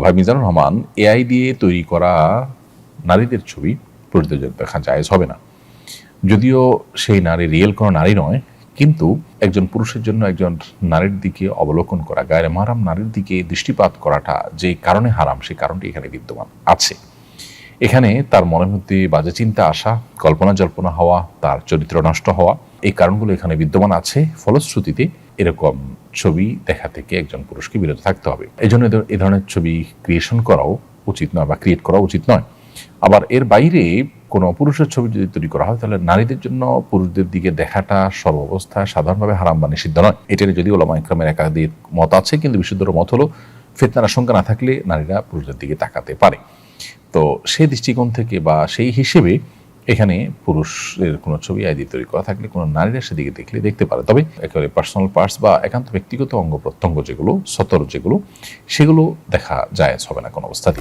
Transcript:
ভাই মিজানুর রহমান, এআই দিয়ে তৈরি করা নারীদের ছবি পুরুষদের দেখা জায়েজ হবে না। যদিও সেই নারী রিয়েল কোনো নারী নয়, কিন্তু একজন পুরুষের জন্য একজন নারীর দিকে অবলোকন করা, গায়রে মাহরাম নারীর দিকে দৃষ্টিপাত করাটা যে কারণে হারাম, সেই কারণটি এখানে বিদ্যমান আছে। এখানে তার মনের মধ্যে বাজে চিন্তা আসা, কল্পনা জল্পনা হওয়া, তার চরিত্র নষ্ট হওয়া, এই কারণগুলো এখানে বিদ্যমান আছে। ফলশ্রুতিতে এরকম ছবি দেখা থেকে একজন পুরুষকে বিরত থাকতে হবে। এই জন্য এ ধরনের ছবি ক্রিয়েশন করাও উচিত নয় বা ক্রিয়েট করা উচিত নয়। আবার এর বাইরে কোনো পুরুষের ছবি যদি তৈরি করা হয়, তাহলে নারীদের জন্য পুরুষদের দিকে দেখাটা সর্বাবস্থায় সাধারণভাবে হারাম বা নিষিদ্ধ নয়। এটার যদি ওলামা ইকরামের একাধিক মত আছে, কিন্তু বিশুদ্ধ মত হলো ফিতনার আশঙ্কা না থাকলে নারীরা পুরুষদের দিকে তাকাতে পারে। তো সেই দৃষ্টিকোণ থেকে বা সেই হিসেবে এখানে পুরুষের কোনো ছবি আইডি তৈরি করা থাকলে কোনো নারীরা সেদিকে দেখলে দেখতে পারে। তবে একেবারে পার্সোনাল পার্টস বা একান্ত ব্যক্তিগত অঙ্গ প্রত্যঙ্গ যেগুলো, সতর যেগুলো, সেগুলো দেখা জায়েজ হবে না কোনো অবস্থাতেই।